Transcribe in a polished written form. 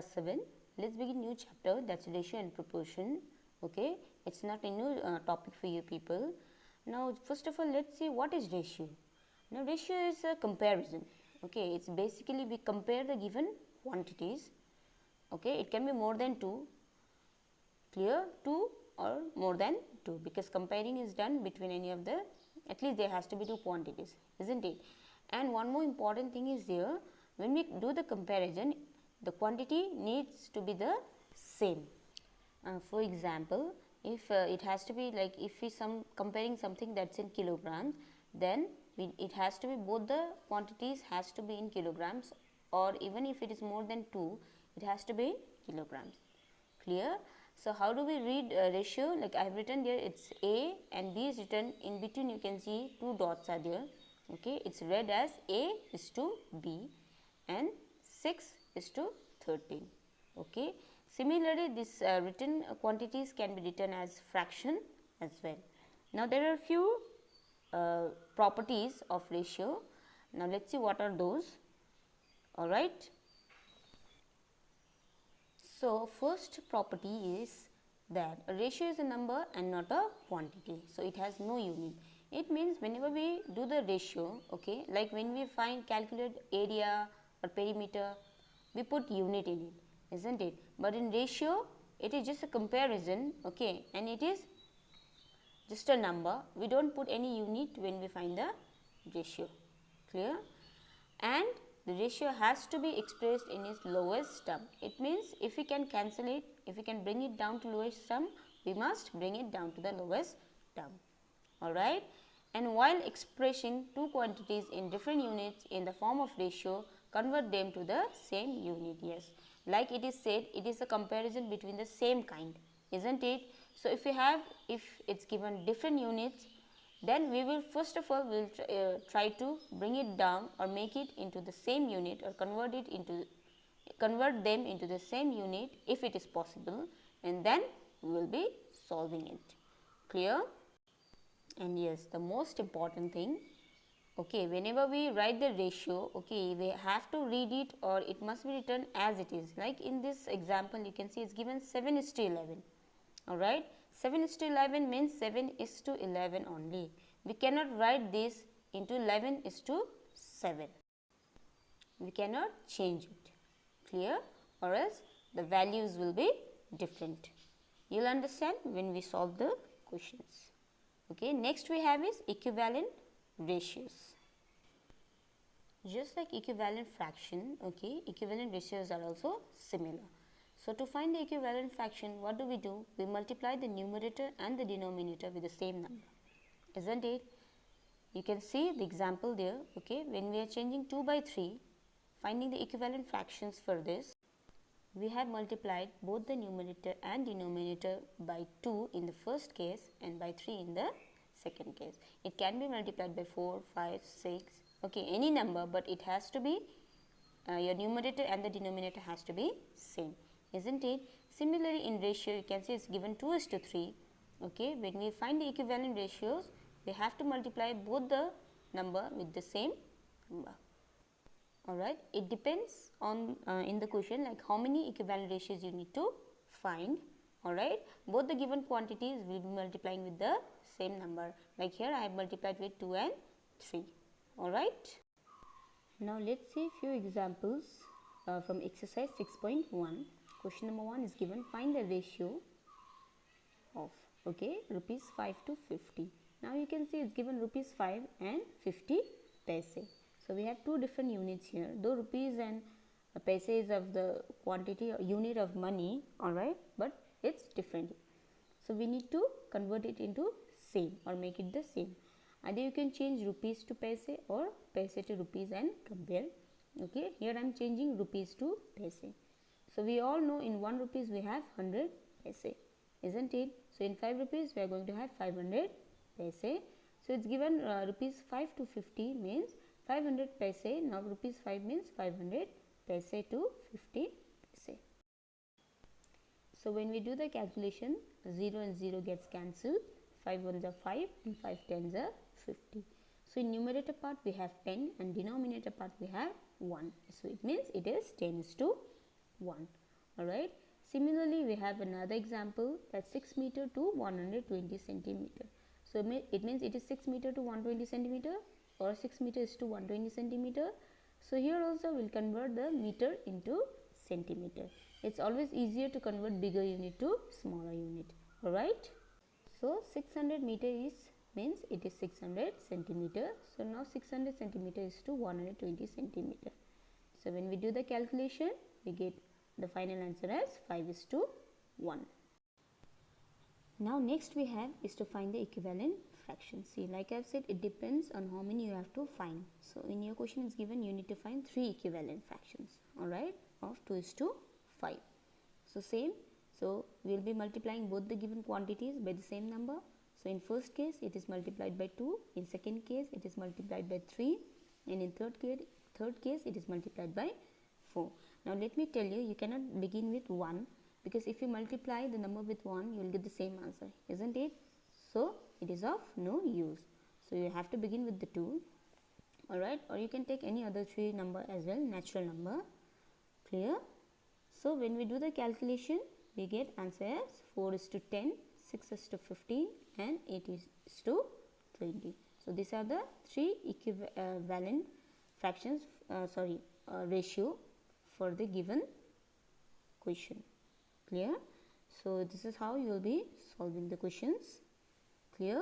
class 7. Let's begin new chapter, that's ratio and proportion. Okay, it's not a new topic for you people. Now first of all, let's see what is ratio. Now ratio is a comparison. Okay, it's basically we compare the given quantities. Okay, it can be more than 2, clear, 2 or more than 2, because comparing is done between any of the, at least there has to be 2 quantities, isn't it? And one more important thing is there, when we do the comparison, the quantity needs to be the same. For example, if it has to be like, if we comparing something that's in kilograms, then it has to be, both the quantities has to be in kilograms, or even if it is more than 2, it has to be in kilograms. Clear? So how do we read ratio? Like I have written there, it's A and B is written in between. You can see 2 dots are there. Okay, it's read as A is to B and 6 is to 13. Okay. Similarly, this written quantities can be written as fraction as well. Now there are few properties of ratio. Now let's see what are those. All right. So first property is that a ratio is a number and not a quantity. So it has no unit. It means whenever we do the ratio, okay, like when we calculate area or perimeter, we put unit in it, isn't it? But in ratio, it is just a comparison, okay, and it is just a number. We don't put any unit when we find the ratio. Clear? And the ratio has to be expressed in its lowest term. It means if we can cancel it, if we can bring it down to lowest term, we must bring it down to the lowest term. Alright. And while expressing 2 quantities in different units in the form of ratio, convert them to the same unit. Yes. Like it is said, it is a comparison between the same kind, isn't it? So if it's given different units, then we will first of all try to bring it down or make it into the same unit, or convert them into the same unit if it is possible, and then we will be solving it. Clear? And yes, the most important thing, okay, whenever we write the ratio, okay, we have to read it, or it must be written as it is. Like in this example, you can see it's given 7:11. All right, 7:11 means 7:11 only. We cannot write this into 11:7. We cannot change it. Clear? Or else the values will be different. You will understand when we solve the questions. Okay, next we have is equivalent ratios. Just like equivalent fraction, okay, equivalent ratios are also similar. So to find the equivalent fraction, what do? We multiply the numerator and the denominator with the same number, isn't it? You can see the example there, okay, when we are changing 2 by 3, finding the equivalent fractions for this, we have multiplied both the numerator and denominator by 2 in the first case and by 3 in the second case. It can be multiplied by 4, 5, 6, okay, any number, but it has to be, your numerator and the denominator has to be same, isn't it? Similarly, in ratio, you can see it's given 2:3, okay. When we find the equivalent ratios, we have to multiply both the number with the same number. Alright, it depends on in the question, like how many equivalent ratios you need to find. Alright, both the given quantities will be multiplying with the same number. Like here, I have multiplied with 2 and 3. Alright. Now let's see few examples from exercise 6.1. Question number 1 is given, find the ratio of, okay, rupees 5 to 50. Now you can see it's given rupees 5 and 50 paise. So we have 2 different units here, though rupees and paise is of the quantity or unit of money, alright, but it's different. So we need to convert it into same or make it the same. Either you can change rupees to paise or paise to rupees and compare. Okay, here I am changing rupees to paise. So we all know in 1 rupees we have 100 paise, isn't it? So in 5 rupees we are going to have 500 paise. So it's given rupees 5 to 50 means 500 paise. Now rupees 5 means 500 paise to 50 paise. So when we do the calculation, 0 and 0 gets cancelled. 5 ones are 5 and 5 tens are 50. So in numerator part we have 10 and denominator part we have 1. So it means it is 10:1. Alright. Similarly, we have another example, that 6 meter to 120 centimeter. So it means it is 6 meter to 120 centimeter, or 6 meters to 120 centimeter. So here also we'll convert the meter into centimeter. It's always easier to convert bigger unit to smaller unit. Alright. So 600 meter is means it is 600 centimeter. So now 600 centimeter is to 120 centimeter. So when we do the calculation, we get the final answer as 5:1. Now next we have is to find the equivalent fraction. See, like I've said, it depends on how many you have to find. So in your question is given, you need to find 3 equivalent fractions, alright, of 2:5. So same, so we will be multiplying both the given quantities by the same number. So in first case it is multiplied by 2, in second case it is multiplied by 3, and in third case it is multiplied by 4. Now let me tell you, you cannot begin with 1, because if you multiply the number with 1, you will get the same answer, isn't it? So it is of no use. So you have to begin with the 2, alright, or you can take any other 3 number as well, natural number. Clear? So when we do the calculation, we get answer as 4:10, 6:15, and 8:20. So these are the 3 equivalent fractions, ratio for the given question. Clear? So this is how you will be solving the questions. Clear?